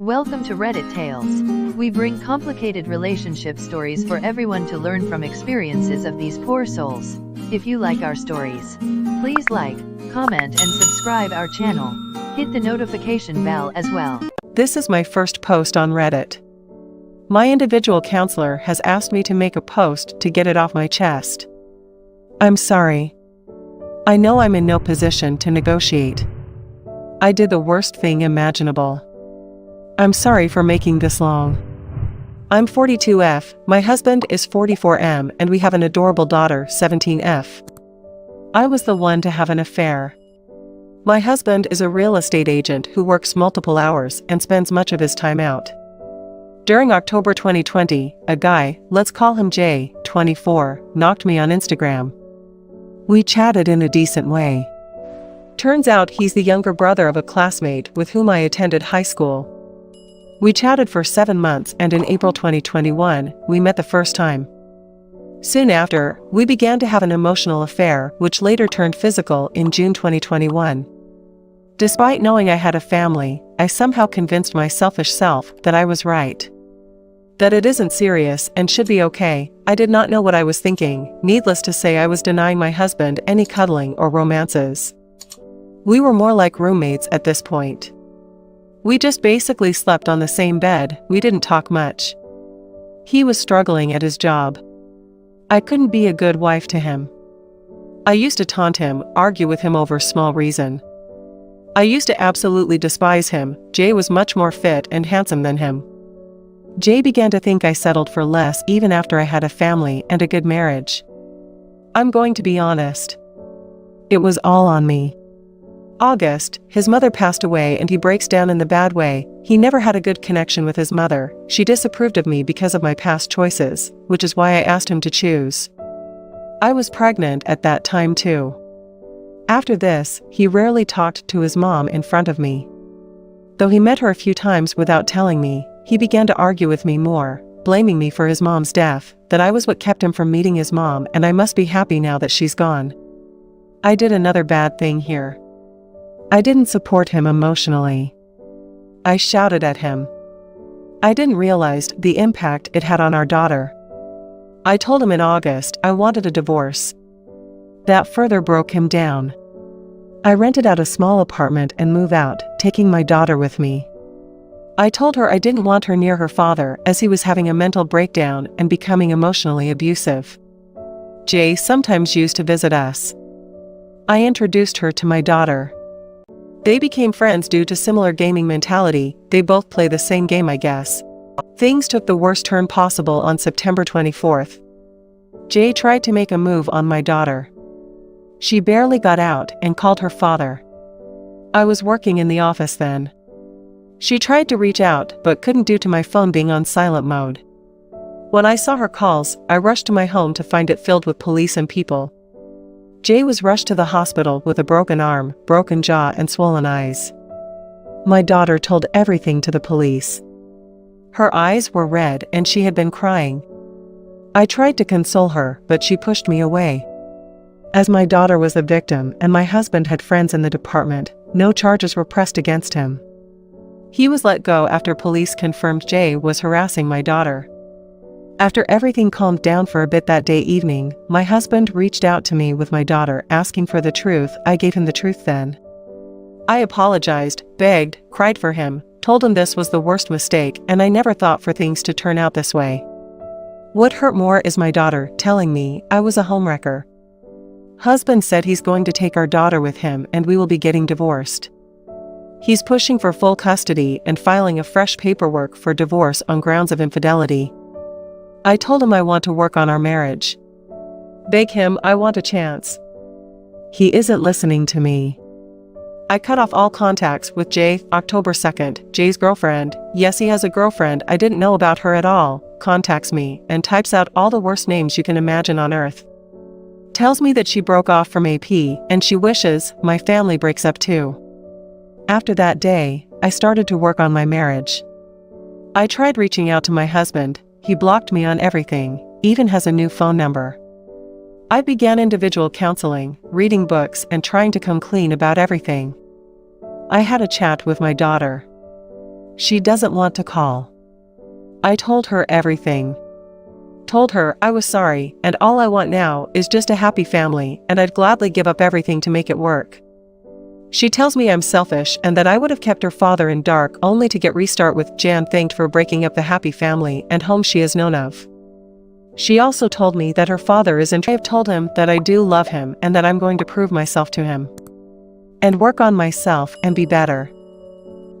Welcome to Reddit Tales. We bring complicated relationship stories for everyone to learn from experiences of these poor souls. If you like our stories, please like, comment and subscribe our channel. Hit the notification bell as well. This is my first post on Reddit. My individual counselor has asked me to make a post to get it off my chest. I'm sorry. I know I'm in no position to negotiate. I did the worst thing imaginable. I'm sorry for making this long. I'm 42F, my husband is 44M, and we have an adorable daughter, 17F. I was the one to have an affair. My husband is a real estate agent who works multiple hours and spends much of his time out. During October 2020, a guy, let's call him Jay, 24, knocked me on Instagram. We chatted in a decent way. Turns out he's the younger brother of a classmate with whom I attended high school. We chatted for 7 months, and in April 2021, we met the first time. Soon after, we began to have an emotional affair, which later turned physical in June 2021. Despite knowing I had a family, I somehow convinced my selfish self that I was right. That it isn't serious and should be okay. I did not know what I was thinking. Needless to say, I was denying my husband any cuddling or romances. We were more like roommates at this point. We just basically slept on the same bed. We didn't talk much. He was struggling at his job. I couldn't be a good wife to him. I used to taunt him, argue with him over small reason. I used to absolutely despise him. Jay was much more fit and handsome than him. Jay began to think I settled for less even after I had a family and a good marriage. I'm going to be honest. It was all on me. August, his mother passed away and he breaks down in the bad way. He never had a good connection with his mother. She disapproved of me because of my past choices, which is why I asked him to choose. I was pregnant at that time too. After this, he rarely talked to his mom in front of me. Though he met her a few times without telling me, he began to argue with me more, blaming me for his mom's death, that I was what kept him from meeting his mom and I must be happy now that she's gone. I did another bad thing here. I didn't support him emotionally. I shouted at him. I didn't realize the impact it had on our daughter. I told him in August I wanted a divorce. That further broke him down. I rented out a small apartment and moved out, taking my daughter with me. I told her I didn't want her near her father as he was having a mental breakdown and becoming emotionally abusive. Jay sometimes used to visit us. I introduced her to my daughter. They became friends due to similar gaming mentality. They both play the same game, I guess. Things took the worst turn possible on September 24th. Jay tried to make a move on my daughter. She barely got out and called her father. I was working in the office then. She tried to reach out but couldn't due to my phone being on silent mode. When I saw her calls, I rushed to my home to find it filled with police and people. Jay was rushed to the hospital with a broken arm, broken jaw and swollen eyes. My daughter told everything to the police. Her eyes were red and she had been crying. I tried to console her, but she pushed me away. As my daughter was the victim and my husband had friends in the department, no charges were pressed against him. He was let go after police confirmed Jay was harassing my daughter. After everything calmed down for a bit that day evening, my husband reached out to me with my daughter asking for the truth. I gave him the truth then. I apologized, begged, cried for him, told him this was the worst mistake and I never thought for things to turn out this way. What hurt more is my daughter telling me I was a homewrecker. Husband said he's going to take our daughter with him and we will be getting divorced. He's pushing for full custody and filing a fresh paperwork for divorce on grounds of infidelity. I told him I want to work on our marriage. Beg him, I want a chance. He isn't listening to me. I cut off all contacts with Jay. October 2nd, Jay's girlfriend, yes he has a girlfriend, I didn't know about her at all, contacts me and types out all the worst names you can imagine on earth. Tells me that she broke off from AP and she wishes my family breaks up too. After that day, I started to work on my marriage. I tried reaching out to my husband. He blocked me on everything, even has a new phone number. I began individual counseling, reading books and trying to come clean about everything. I had a chat with my daughter. She doesn't want to call. I told her everything. Told her I was sorry and all I want now is just a happy family and I'd gladly give up everything to make it work. She tells me I'm selfish and that I would have kept her father in dark only to get restart with Jan thanked for breaking up the happy family and home she has known of. She also told me that her father is I have told him that I do love him and that I'm going to prove myself to him. And work on myself and be better.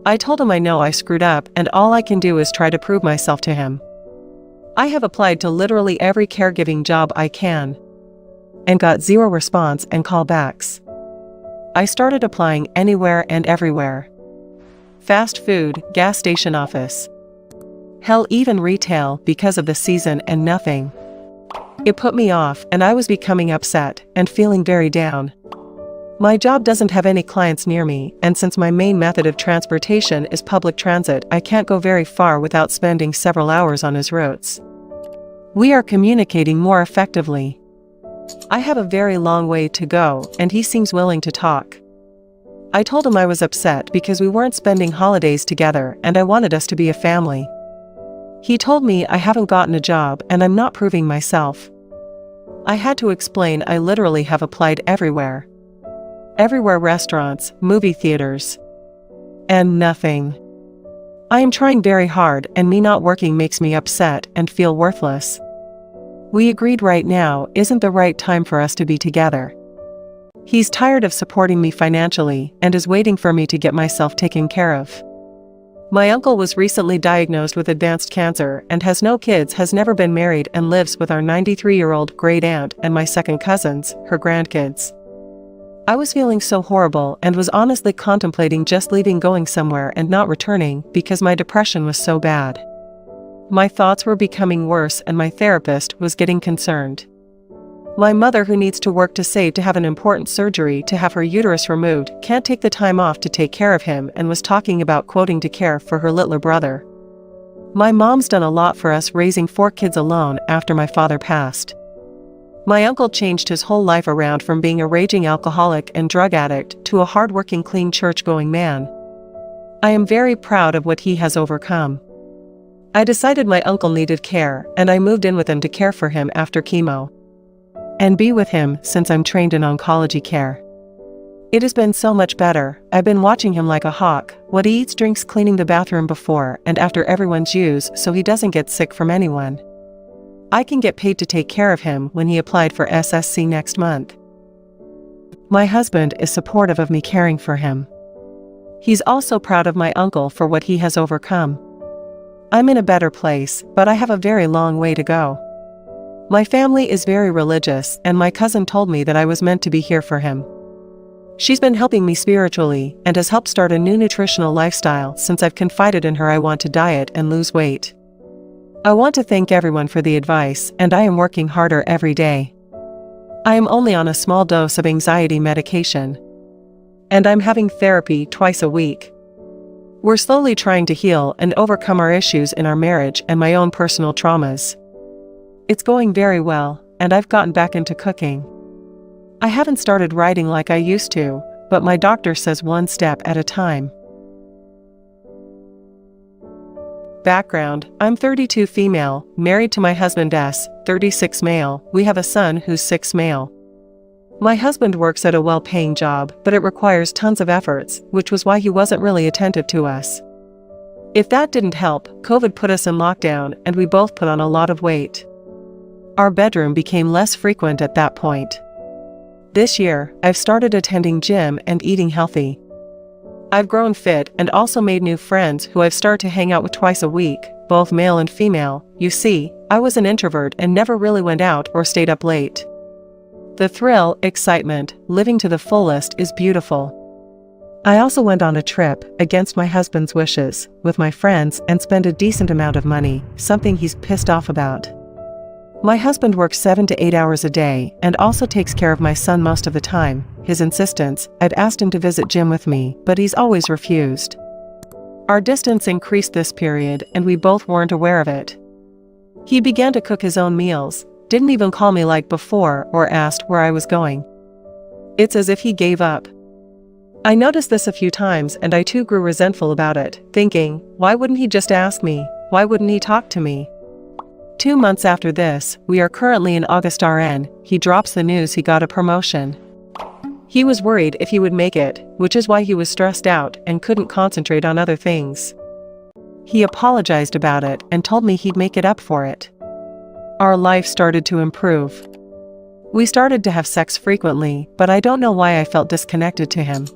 I told him I know I screwed up and all I can do is try to prove myself to him. I have applied to literally every caregiving job I can. And got 0 response and callbacks. I started applying anywhere and everywhere. Fast food, gas station office. Hell, even retail because of the season and nothing. It put me off and I was becoming upset and feeling very down. My job doesn't have any clients near me and since my main method of transportation is public transit, I can't go very far without spending several hours on his routes. We are communicating more effectively. I have a very long way to go and he seems willing to talk. I told him I was upset because we weren't spending holidays together and I wanted us to be a family. He told me I haven't gotten a job and I'm not proving myself. I had to explain I literally have applied everywhere. Everywhere, restaurants, movie theaters. And nothing. I am trying very hard and me not working makes me upset and feel worthless. We agreed right now isn't the right time for us to be together. He's tired of supporting me financially and is waiting for me to get myself taken care of. My uncle was recently diagnosed with advanced cancer and has no kids, has never been married and lives with our 93-year-old great aunt and my second cousins, her grandkids. I was feeling so horrible and was honestly contemplating just leaving, going somewhere and not returning because my depression was so bad. My thoughts were becoming worse and my therapist was getting concerned. My mother, who needs to work to save to have an important surgery to have her uterus removed, can't take the time off to take care of him and was talking about quoting to care for her littler brother. My mom's done a lot for us, raising 4 kids alone after my father passed. My uncle changed his whole life around from being a raging alcoholic and drug addict to a hard-working, clean, church-going man. I am very proud of what he has overcome. I decided my uncle needed care and I moved in with him to care for him after chemo. And be with him since I'm trained in oncology care. It has been so much better. I've been watching him like a hawk, what he eats, drinks, cleaning the bathroom before and after everyone's use so he doesn't get sick from anyone. I can get paid to take care of him when he applied for SSC next month. My husband is supportive of me caring for him. He's also proud of my uncle for what he has overcome. I'm in a better place, but I have a very long way to go. My family is very religious and my cousin told me that I was meant to be here for him. She's been helping me spiritually and has helped start a new nutritional lifestyle since I've confided in her I want to diet and lose weight. I want to thank everyone for the advice and I am working harder every day. I am only on a small dose of anxiety medication. And I'm having therapy twice a week. We're slowly trying to heal and overcome our issues in our marriage and my own personal traumas. It's going very well, and I've gotten back into cooking. I haven't started writing like I used to, but my doctor says one step at a time. Background: I'm 32 female, married to my husband S, 36 male, we have a son who's 6 male. My husband works at a well-paying job, but it requires tons of efforts, which was why he wasn't really attentive to us. If that didn't help, COVID put us in lockdown and we both put on a lot of weight. Our bedroom became less frequent at that point. This year, I've started attending gym and eating healthy. I've grown fit and also made new friends who I've started to hang out with twice a week, both male and female. You see, I was an introvert and never really went out or stayed up late. The thrill, excitement, living to the fullest is beautiful. I also went on a trip, against my husband's wishes, with my friends and spent a decent amount of money, something he's pissed off about. My husband works 7 to 8 hours a day and also takes care of my son most of the time. His insistence, I've asked him to visit gym with me, but he's always refused. Our distance increased this period and we both weren't aware of it. He began to cook his own meals, didn't even call me like before or asked where I was going. It's as if he gave up. I noticed this a few times and I too grew resentful about it, thinking, why wouldn't he just ask me? Why wouldn't he talk to me? 2 months after this, we are currently in August RN, he drops the news he got a promotion. He was worried if he would make it, which is why he was stressed out and couldn't concentrate on other things. He apologized about it and told me he'd make it up for it. Our life started to improve. We started to have sex frequently, but I don't know why I felt disconnected to him.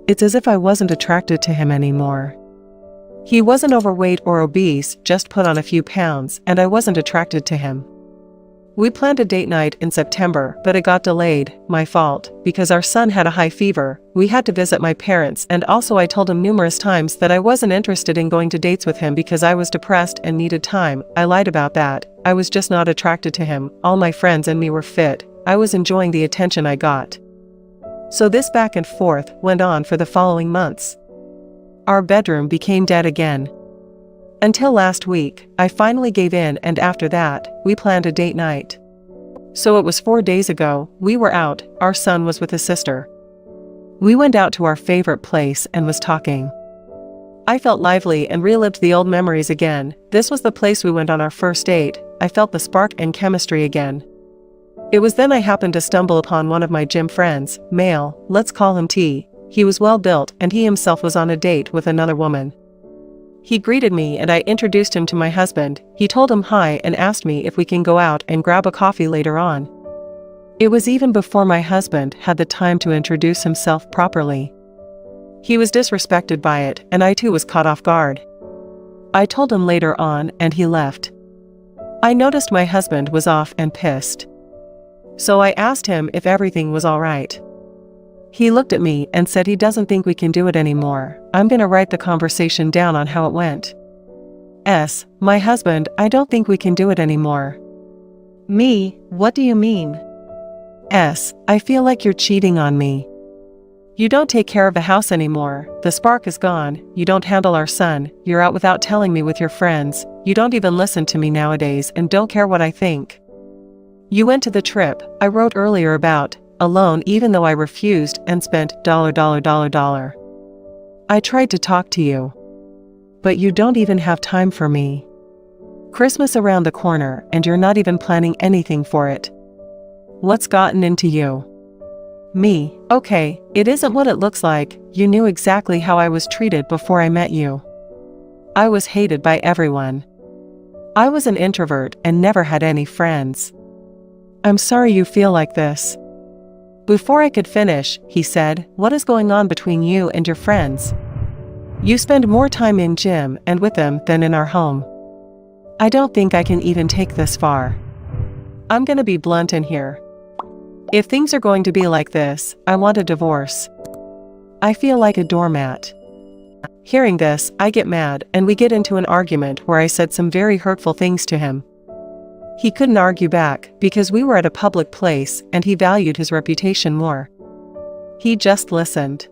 It's as if I wasn't attracted to him anymore. He wasn't overweight or obese, just put on a few pounds, and I wasn't attracted to him. We planned a date night in September, but it got delayed, my fault, because our son had a high fever. We had to visit my parents, and also I told him numerous times that I wasn't interested in going to dates with him because I was depressed and needed time. I lied about that. I was just not attracted to him. All my friends and me were fit. I was enjoying the attention I got. So this back and forth went on for the following months. Our bedroom became dead again. Until last week, I finally gave in, and after that, we planned a date night. So it was 4 days ago, we were out, our son was with his sister. We went out to our favorite place and was talking. I felt lively and relived the old memories again. This was the place we went on our first date. I felt the spark and chemistry again. It was then I happened to stumble upon one of my gym friends, male, let's call him T. He was well built and he himself was on a date with another woman. He greeted me and I introduced him to my husband. He told him hi and asked me if we can go out and grab a coffee later on. It was even before my husband had the time to introduce himself properly. He was disrespected by it and I too was caught off guard. I told him later on and he left. I noticed my husband was off and pissed. So I asked him if everything was all right. He looked at me and said he doesn't think we can do it anymore. I'm gonna write the conversation down on how it went. My husband, I don't think we can do it anymore. Me, what do you mean? I feel like you're cheating on me. You don't take care of the house anymore, the spark is gone, you don't handle our son, you're out without telling me with your friends, you don't even listen to me nowadays and don't care what I think. You went to the trip I wrote earlier about, alone even though I refused and spent $. I tried to talk to you. But you don't even have time for me. Christmas around the corner and you're not even planning anything for it. What's gotten into you? Me, okay, it isn't what it looks like, you knew exactly how I was treated before I met you. I was hated by everyone. I was an introvert and never had any friends. I'm sorry you feel like this. Before I could finish, he said, what is going on between you and your friends? You spend more time in gym and with them than in our home. I don't think I can even take this far. I'm gonna be blunt in here. If things are going to be like this, I want a divorce. I feel like a doormat. Hearing this, I get mad and we get into an argument where I said some very hurtful things to him. He couldn't argue back because we were at a public place and he valued his reputation more. He just listened.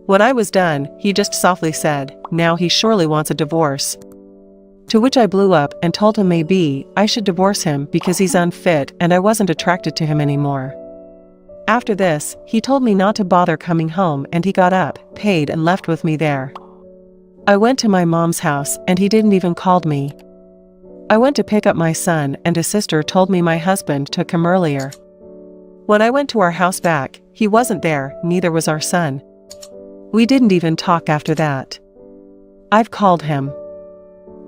When I was done, he just softly said, now he surely wants a divorce. To which I blew up and told him maybe I should divorce him because he's unfit and I wasn't attracted to him anymore. After this, he told me not to bother coming home and he got up, paid and left with me there. I went to my mom's house and he didn't even call me. I went to pick up my son and his sister told me my husband took him earlier. When I went to our house back, he wasn't there, neither was our son. We didn't even talk after that. I've called him.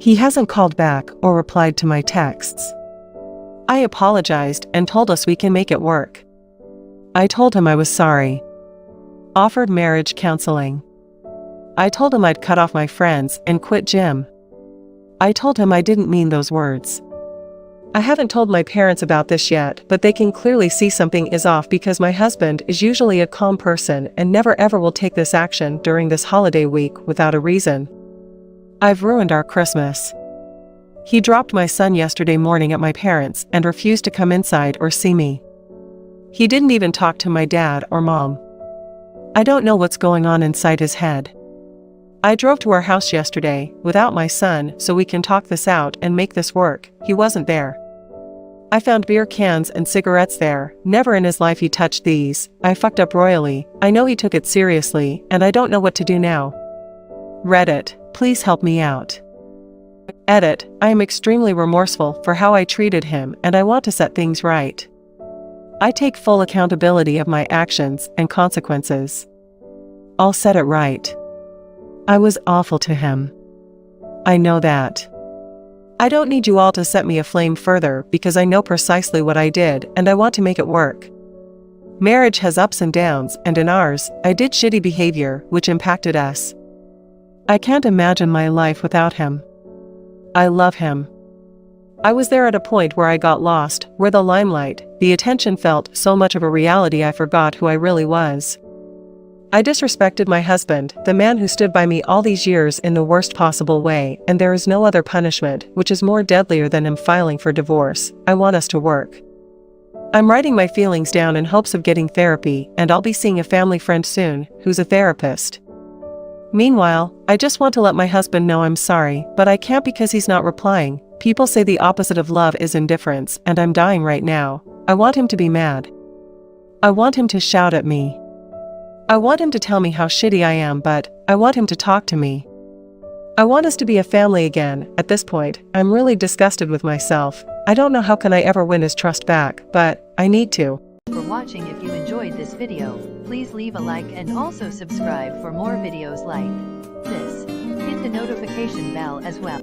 He hasn't called back or replied to my texts. I apologized and told us we can make it work. I told him I was sorry. Offered marriage counseling. I told him I'd cut off my friends and quit gym. I told him I didn't mean those words. I haven't told my parents about this yet, but they can clearly see something is off because my husband is usually a calm person and never ever will take this action during this holiday week without a reason. I've ruined our Christmas. He dropped my son yesterday morning at my parents' and refused to come inside or see me. He didn't even talk to my dad or mom. I don't know what's going on inside his head. I drove to our house yesterday, without my son, so we can talk this out and make this work. He wasn't there. I found beer cans and cigarettes there. Never in his life he touched these. I fucked up royally. I know he took it seriously, and I don't know what to do now. Reddit, please help me out. Edit, I am extremely remorseful for how I treated him and I want to set things right. I take full accountability of my actions and consequences. I'll set it right. I was awful to him. I know that. I don't need you all to set me aflame further because I know precisely what I did and I want to make it work. Marriage has ups and downs, and in ours, I did shitty behavior which impacted us. I can't imagine my life without him. I love him. I was there at a point where I got lost, where the limelight, the attention felt so much of a reality I forgot who I really was. I disrespected my husband, the man who stood by me all these years in the worst possible way, and there is no other punishment which is more deadlier than him filing for divorce. I want us to work. I'm writing my feelings down in hopes of getting therapy, and I'll be seeing a family friend soon, who's a therapist. Meanwhile, I just want to let my husband know I'm sorry, but I can't because he's not replying. People say the opposite of love is indifference, and I'm dying right now. I want him to be mad. I want him to shout at me. I want him to tell me how shitty I am, but I want him to talk to me. I want us to be a family again. At this point, I'm really disgusted with myself. I don't know how can I ever win his trust back, but I need to. For watching. If you enjoyed this video, please leave a like and also subscribe for more videos like this. Hit the notification bell as well.